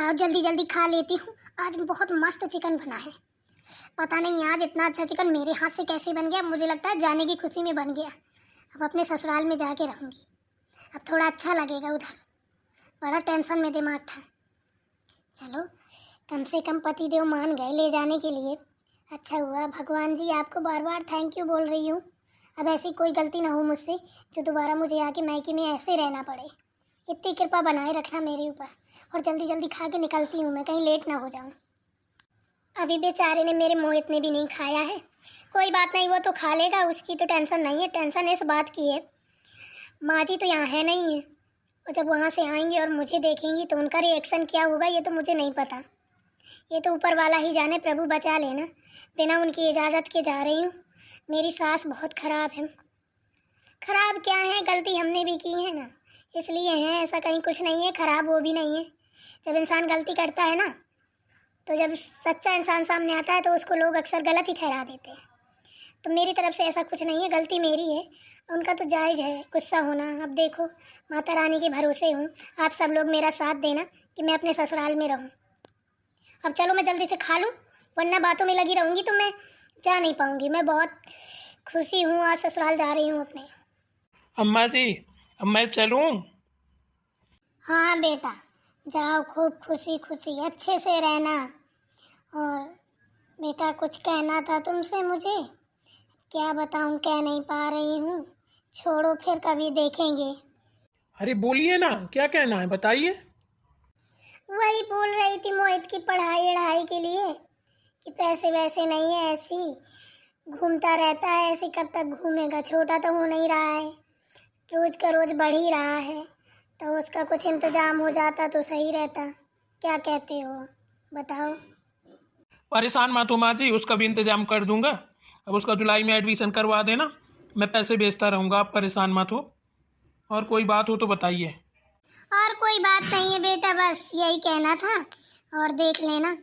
लाओ जल्दी जल्दी खा लेती हूँ। आज बहुत मस्त चिकन बना है। पता नहीं आज इतना अच्छा चिकन मेरे हाथ से कैसे बन गया। मुझे लगता है जाने की खुशी में बन गया। अब अपने ससुराल में जाके रहूँगी। अब थोड़ा अच्छा लगेगा उधर। बड़ा टेंशन में दिमाग था। चलो कम से कम पतिदेव मान गए ले जाने के लिए। अच्छा हुआ। भगवान जी आपको बार बार थैंक यू बोल रही हूँ। अब ऐसी कोई गलती ना हो मुझसे जो दोबारा मुझे आके मायके में ऐसे रहना पड़े। इतनी कृपा बनाए रखना मेरे ऊपर। और जल्दी जल्दी खा के निकलती हूँ मैं, कहीं लेट ना हो जाऊँ। अभी बेचारे ने मेरे मोहित ने भी नहीं खाया है। कोई बात नहीं, वो तो खा लेगा, उसकी तो टेंशन नहीं है। टेंशन इस बात की है माँ जी तो यहाँ है नहीं है। और जब वहाँ से आएंगी और मुझे देखेंगी तो उनका रिएक्शन क्या होगा ये तो मुझे नहीं पता। ये तो ऊपर वाला ही जाने, प्रभु बचा लेना। बिना उनकी इजाज़त के जा रही हूँ। मेरी सास बहुत ख़राब है। ख़राब क्या है, गलती हमने भी की है ना, इसलिए है। ऐसा कहीं कुछ नहीं है, ख़राब वो भी नहीं है। जब इंसान गलती करता है ना, तो जब सच्चा इंसान सामने आता है तो उसको लोग अक्सर गलत ही ठहरा देते हैं। तो मेरी तरफ से ऐसा कुछ नहीं है, गलती मेरी है। उनका तो जायज़ है गुस्सा होना। अब देखो माता रानी के भरोसे हूँ। आप सब लोग मेरा साथ देना कि मैं अपने ससुराल में रहूँ। अब चलो मैं जल्दी से खा लूँ, वरना बातों में लगी रहूँगी तो मैं जा नहीं पाऊँगी। मैं बहुत खुशी हूँ, आज ससुराल जा रही हूँ अपने। अम्मा जी, अब मैं चलूँ? हाँ बेटा जाओ, खूब खुशी खुशी अच्छे से रहना। और बेटा कुछ कहना था तुमसे मुझे, क्या बताऊँ, कह नहीं पा रही हूँ। छोड़ो फिर कभी देखेंगे। अरे बोलिए ना, क्या कहना है बताइए। वही बोल रही थी मोहित की पढ़ाई के लिए कि पैसे वैसे नहीं है, ऐसी घूमता रहता है, ऐसे कब तक घूमेगा। छोटा तो हो नहीं रहा है, रोज का रोज बढ़ ही रहा है। तो उसका कुछ इंतजाम हो जाता तो सही रहता। क्या कहते हो बताओ। परेशान मत हो माँ जी, उसका भी इंतजाम कर दूंगा। अब उसका जुलाई में एडमिशन करवा देना, मैं पैसे भेजता रहूँगा, आप परेशान मत हो। और कोई बात हो तो बताइए। और कोई बात नहीं है बेटा, बस यही कहना था। और देख लेना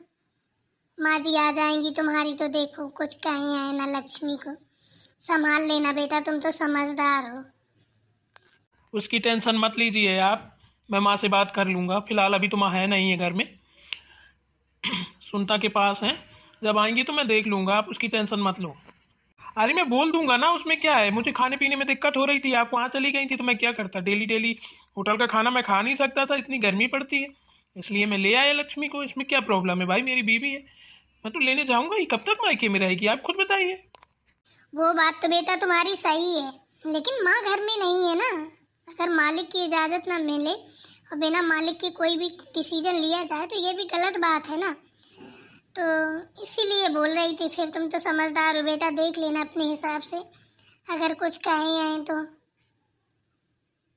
माँ जी आ जाएंगी तुम्हारी तो देखो कुछ कहीं आए ना लक्ष्मी को। संभाल लेना बेटा, तुम तो समझदार हो। उसकी टेंशन मत लीजिए आप, मैं माँ से बात कर लूँगा। फिलहाल अभी तो माँ है नहीं है घर में, सुनता के पास हैं। जब आएंगी तो मैं देख लूँगा, आप उसकी टेंशन मत लो। अरे मैं बोल दूंगा ना, उसमें क्या है। मुझे खाने पीने में दिक्कत हो रही थी, आप वहाँ चली गई थी तो मैं क्या करता। डेली डेली होटल का खाना मैं खा नहीं सकता था, इतनी गर्मी पड़ती है। इसलिए मैं ले आया लक्ष्मी को। इसमें क्या प्रॉब्लम है भाई, मेरी बीवी है, मैं तो लेने जाऊँगा ही। कब तक मायके में रहेगी आप खुद बताइए। वो बात तो बेटा तुम्हारी सही है, लेकिन माँ घर में नहीं है ना। अगर मालिक की इजाज़त ना मिले और बिना मालिक के कोई भी डिसीजन लिया जाए तो ये भी गलत बात है ना। तो इसीलिए बोल रही थी। फिर तुम तो समझदार हो बेटा, देख लेना अपने हिसाब से अगर कुछ कहें आए तो।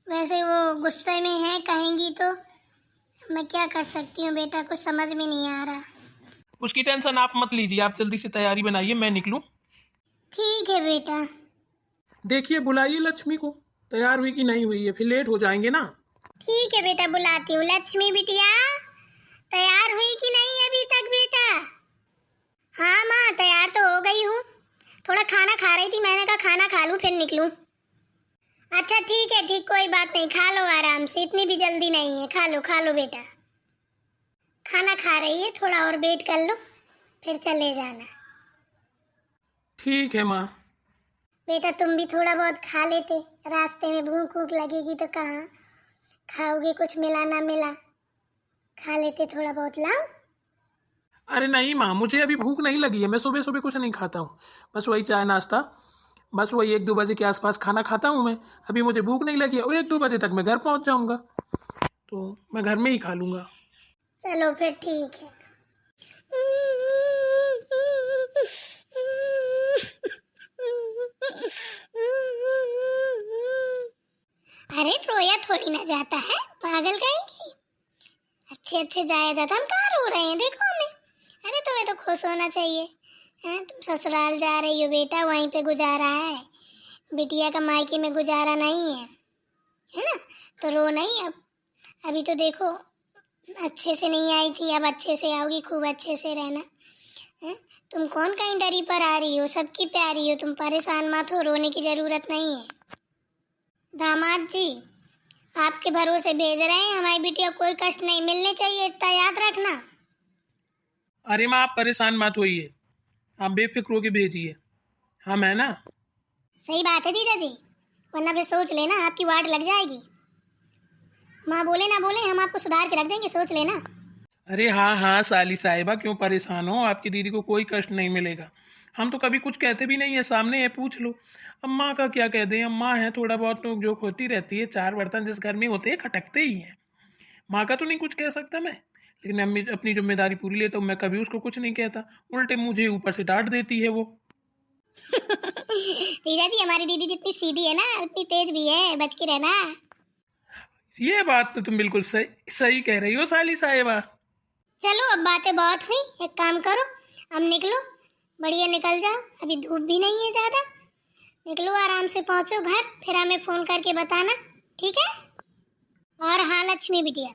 वैसे वो गुस्से में है, कहेंगी तो मैं क्या कर सकती हूँ बेटा, कुछ समझ में नहीं आ रहा। उसकी टेंशन आप मत लीजिए, आप जल्दी से तैयारी बनाइए, मैं निकलूँ। ठीक है बेटा। देखिए बुलाइए लक्ष्मी को, तैयार हुई कि नहीं हुई है, फिर लेट हो जाएंगे ना। ठीक है बेटा बुलाती हूँ। लक्ष्मी बिटिया तैयार हुई कि नहीं अभी तक बेटा? हाँ माँ तैयार तो हो गई हूँ, थोड़ा खाना खा रही थी, मैंने कहा खाना खा लूँ फिर निकलूँ। अच्छा ठीक है, ठीक, कोई बात नहीं, खा लो आराम से, इतनी भी जल्दी नहीं है। खा लो बेटा। खाना खा रही है, थोड़ा और वेट कर लो फिर चले जाना। ठीक है माँ। बेटा तुम भी थोड़ा बहुत खा लेते, रास्ते में भूख भूख लगेगी तो कहाँ खाओगे, कुछ मिला ना मिला, खा लेते थोड़ा बहुत। लाओ। अरे नहीं माँ, मुझे अभी भूख नहीं लगी है, मैं सुबह सुबह कुछ नहीं खाता हूँ। बस वही चाय नाश्ता, बस वही 1-2 बजे के आसपास खाना खाता हूँ मैं। अभी मुझे भूख नहीं लगी है, वो 1-2 बजे तक मैं घर पहुँच जाऊँगा, तो मैं घर में ही खा लूँगा। चलो फिर ठीक है। अरे रोया थोड़ी ना जाता है, पागल कहेंगी। अच्छे अच्छे जाया जाता, हम कहाँ रो रहे हैं, देखो हमें। अरे तुम्हें तो खुश होना चाहिए। हैं तुम ससुराल जा रही हो बेटा, वहीं पे गुजारा है। बिटिया का मायके में गुजारा नहीं है ना। तो रो नहीं अब। अभी तो देखो अच्छे से नहीं आई थी, अब अच्छे से आओगी, खूब अच्छे से रहना। हैं तुम कौन कहीं डरी पर आ रही हो, सबकी प्यारी हो, तुम परेशान मत हो, रोने की जरूरत नहीं है। दामाद जी आपके भरोसे भेज रहे हैं, हमारी बिटिया को कोई कष्ट नहीं मिलने चाहिए, इतना याद रखना। अरे माँ आप परेशान मत होइए, आप बेफिक्र होके भेजिए, हम है ना। सही बात है जीजा जी, वरना फिर सोच लेना आपकी वाट लग जाएगी। माँ बोले ना बोले, हम आपको सुधार के रख देंगे, सोच लेना। अरे हाँ हाँ साली साहिबा, क्यों परेशान हो, आपकी दीदी को कोई कष्ट नहीं मिलेगा। हम तो कभी कुछ कहते भी नहीं है, सामने है पूछ लो। अम्मा का क्या कह दें, अम्मा है थोड़ा बहुत नोक जोक होती रहती है, चार बर्तन जिस घर में होते हैं खटकते ही हैं। माँ का तो नहीं कुछ कह सकता मैं, लेकिन अम्मी अपनी जिम्मेदारी पूरी लेता हूँ, मैं कभी उसको कुछ नहीं कहता, उल्टे मुझे ऊपर से डांट देती है वो। जीजा जी हमारी दीदी जितनी सीधी है ना उतनी तेज भी है, बच के रहना। ये बात तो तुम बिल्कुल सही सही कह रही हो साली साहिबा। चलो अब बातें बहुत हुई, एक काम करो, अब निकलो, बढ़िया निकल जाओ, अभी धूप भी नहीं है ज़्यादा। निकलो आराम से पहुंचो घर, फिर हमें फ़ोन करके बताना, ठीक है। और हाँ लक्ष्मी बिटिया,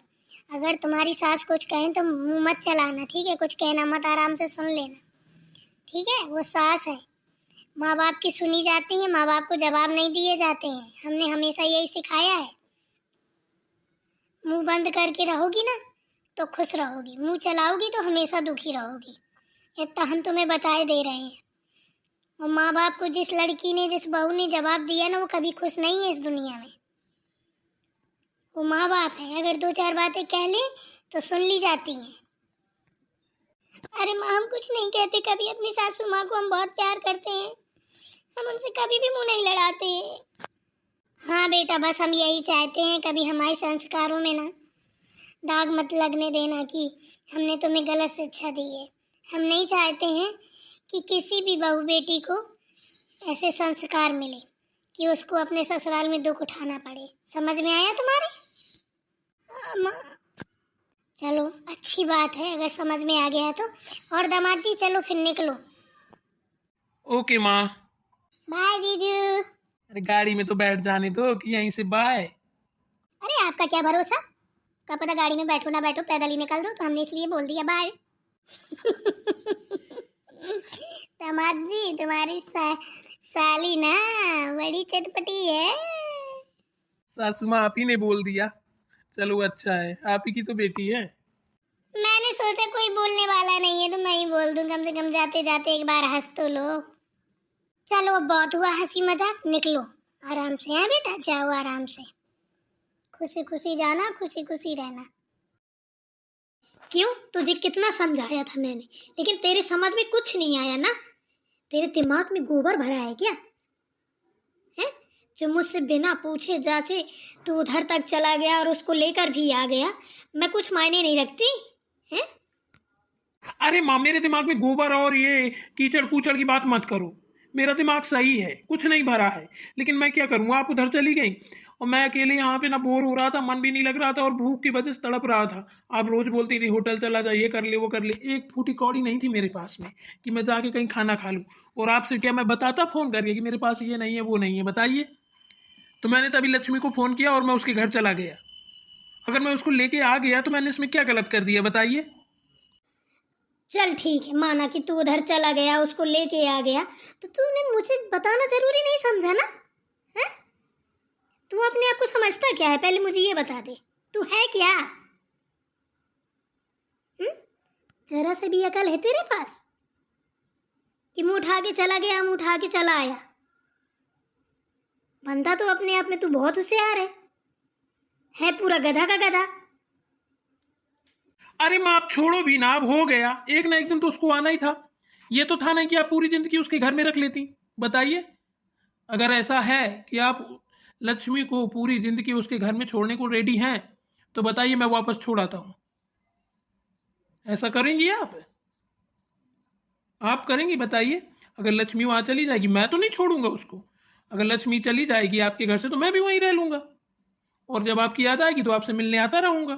अगर तुम्हारी सास कुछ कहें तो मुंह मत चलाना, ठीक है, कुछ कहना मत, आराम से सुन लेना, ठीक है। वो सास है, माँ बाप की सुनी जाती है, माँ बाप को जवाब नहीं दिए जाते हैं, हमने हमेशा यही सिखाया है। मुंह बंद करके रहोगी ना तो खुश रहोगी, मुंह चलाओगी तो हमेशा दुखी रहोगी, इतना हम तुम्हें बताए दे रहे हैं। और माँ बाप को जिस लड़की ने, जिस बहू ने जवाब दिया ना, वो कभी खुश नहीं है इस दुनिया में। वो माँ बाप है, अगर दो चार बातें कह ले तो सुन ली जाती हैं। अरे माँ हम कुछ नहीं कहते, कभी अपनी सासू माँ को हम बहुत प्यार करते हैं, हम उनसे कभी भी मुंह नहीं लड़ाते। हाँ बेटा, बस हम यही चाहते हैं, कभी हमारे संस्कारों में ना दाग मत लगने देना कि हमने तुम्हें गलत शिक्षा दी है। हम नहीं चाहते हैं कि किसी भी बहू बेटी को ऐसे संस्कार मिले कि उसको अपने ससुराल में दुख उठाना पड़े। समझ में आया तुम्हारे? चलो अच्छी बात है अगर समझ में आ गया तो। और दामाद जी चलो फिर निकलो। ओके माँ। बाय जीजू। अरे गाड़ी में तो बैठ जाने दो कि यहीं से बाय। अरे आपका क्या भरोसा, क्या पता गाड़ी में बैठो ना बैठो, पैदल ही निकल दो, तो हमने इसलिए बोल दिया बाय। दामाद जी तुम्हारी साली ना बड़ी चटपटी है। सासू माँ आप ही ने बोल दिया, चलो अच्छा है, आप ही की तो बेटी है। मैंने सोचा कोई बोलने वाला नहीं है तो मैं ही बोल दूं, कम से कम जाते जाते एक बार हंस तो लो। चलो अब बहुत हुआ हंसी मजाक, निकलो आराम से। है बेटा, जाओ आराम से, खुशी खुशी जाना, खुशी खुशी रहना। क्यों, तुझे कितना समझाया था मैंने, लेकिन तेरे समझ में कुछ नहीं आया ना। तेरे दिमाग में गोबर भरा है क्या है, जो मुझसे बिना पूछे जाचे तू उधर तक चला गया और उसको लेकर भी आ गया। मैं कुछ मायने नहीं रखती है। अरे माँ मेरे दिमाग में गोबर और ये कीचड़ कूचड़ की बात मत करो, मेरा दिमाग सही है, कुछ नहीं भरा है। लेकिन मैं क्या करूँ, आप उधर चली गई और मैं अकेले यहाँ पे ना बोर हो रहा था, मन भी नहीं लग रहा था और भूख की वजह से तड़प रहा था। आप रोज बोलती थी होटल चला जा, ये कर ले वो कर ले, एक फूटी कौड़ी नहीं थी मेरे पास में कि मैं जाके कहीं खाना खा लूँ। और आपसे क्या मैं बताता फ़ोन करके कि मेरे पास ये नहीं है वो नहीं है, बताइए। तो मैंने तभी लक्ष्मी को फ़ोन किया और मैं उसके घर चला गया। अगर मैं उसको लेके आ गया तो मैंने इसमें क्या गलत कर दिया बताइए। चल ठीक है, माना कि तू उधर चला गया, उसको लेके आ गया, तो तूने मुझे बताना जरूरी नहीं समझा ना। है, तू अपने आप को समझता क्या है, पहले मुझे ये बता दे, तू है क्या? जरा से भी अकल है तेरे पास कि मुंह उठा के चला गया, मुंह उठा के चला आया? बंदा तो अपने आप में तू बहुत होशियार है पूरा गधा का गधा। अरे माँ आप छोड़ो भी ना, अब हो गया, एक ना एक दिन तो उसको आना ही था। ये तो था नहीं कि आप पूरी जिंदगी उसके घर में रख लेती। बताइए, अगर ऐसा है कि आप लक्ष्मी को पूरी जिंदगी उसके घर में छोड़ने को रेडी हैं तो बताइए, मैं वापस छोड़ आता हूँ। ऐसा करेंगी आप करेंगी बताइए। अगर लक्ष्मी वहाँ चली जाएगी, मैं तो नहीं छोड़ूंगा उसको। अगर लक्ष्मी चली जाएगी आपके घर से तो मैं भी वहीं रह लूँगा, और जब आपकी याद आएगी तो आपसे मिलने आता रहूँगा।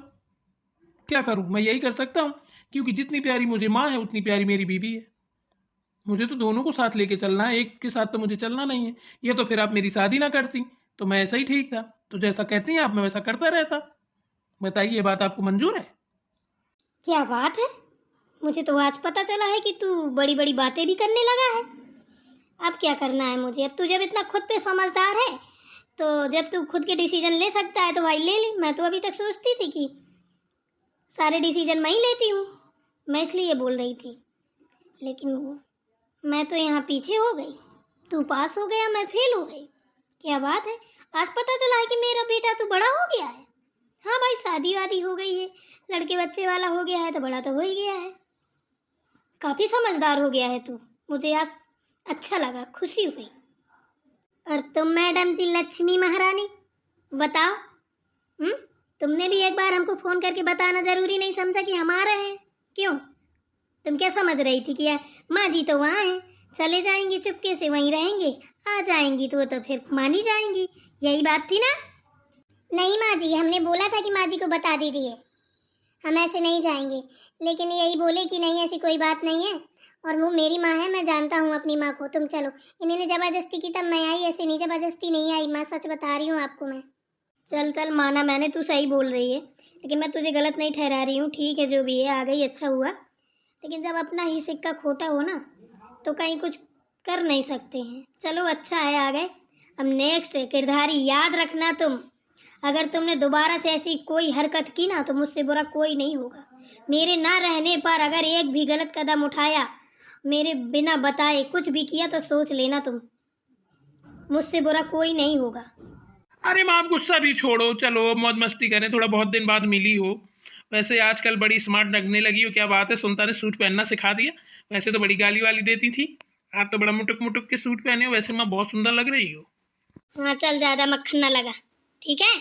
क्या करूँ, मैं यही कर सकता हूँ, क्योंकि जितनी प्यारी मुझे माँ है उतनी प्यारी मेरी बीवी है। मुझे तो दोनों को साथ लेके चलना है, एक के साथ तो मुझे चलना नहीं है। ये तो फिर आप मेरी शादी ना करती तो मैं ऐसा ही ठीक था, तो जैसा कहती हैं आप मैं वैसा करता रहता। बताइए, ये बात आपको मंजूर है? क्या बात है, मुझे तो आज पता चला है कि तू बड़ी बड़ी बातें भी करने लगा है। अब क्या करना है मुझे, अब तू जब इतना खुद पे समझदार है तो जब तू खुद के डिसीजन ले सकता है तो भाई ले ले। मैं तो अभी तक सोचती थी कि सारे डिसीजन मैं ही लेती हूँ, मैं इसलिए बोल रही थी। लेकिन मैं तो यहाँ पीछे हो गई, तू पास हो गया, मैं फेल हो गई। क्या बात है, आज पता चला है कि मेरा बेटा तो बड़ा हो गया है। हाँ भाई, शादी वादी हो गई है, लड़के बच्चे वाला हो गया है तो बड़ा तो हो ही गया है। काफ़ी समझदार हो गया है तू, मुझे आज अच्छा लगा, खुशी हुई। और तुम मैडम जी लक्ष्मी महारानी बताओ, तुमने भी एक बार हमको फ़ोन करके बताना ज़रूरी नहीं समझा कि हम आ रहे हैं? क्यों, तुम क्या समझ रही थी कि माँ जी तो वहाँ हैं, चले जाएंगी चुपके से, वहीं रहेंगे, आ जाएंगी तो फिर मान ही जाएंगी, यही बात थी ना? नहीं माँ जी, हमने बोला था कि माँ जी को बता दीजिए, हम ऐसे नहीं जाएंगे, लेकिन यही बोले कि नहीं ऐसी कोई बात नहीं है, और वो मेरी माँ है, मैं जानता हूँ अपनी माँ को, तुम चलो। इन्होंने ज़बरदस्ती की तब मैं आई, ऐसे नहीं ज़बरदस्ती नहीं आई, मैं सच बता रही हूँ आपको। मैं चल चल माना मैंने, तू सही बोल रही है, लेकिन मैं तुझे गलत नहीं ठहरा रही हूँ। ठीक है, जो भी है आ गई, अच्छा हुआ, लेकिन जब अपना ही सिक्का खोटा हो ना तो कहीं कुछ कर नहीं सकते हैं। चलो अच्छा है आ गए। अब नेक्स्ट किरदारी याद रखना तुम, अगर तुमने दोबारा से ऐसी कोई हरकत की ना तो मुझसे बुरा कोई नहीं होगा। मेरे ना रहने पर अगर एक भी गलत कदम उठाया, मेरे बिना बताए कुछ भी किया तो सोच लेना तुम, मुझसे बुरा कोई नहीं होगा। अरे माँ, आप गुस्सा भी छोड़ो, चलो मौज मस्ती करें, थोड़ा बहुत दिन बाद मिली हो। वैसे आजकल बड़ी स्मार्ट लगने लगी हो, क्या बात है, सुनता ने सूट पहनना सिखा दिया। वैसे तो बड़ी गाली वाली देती थी, आज तो बड़ा मुटुक मुटुक के सूट पहने हो। वैसे माँ बहुत सुंदर लग रही हो। हाँ चल, ज़्यादा मक्खन ना लगा, ठीक है।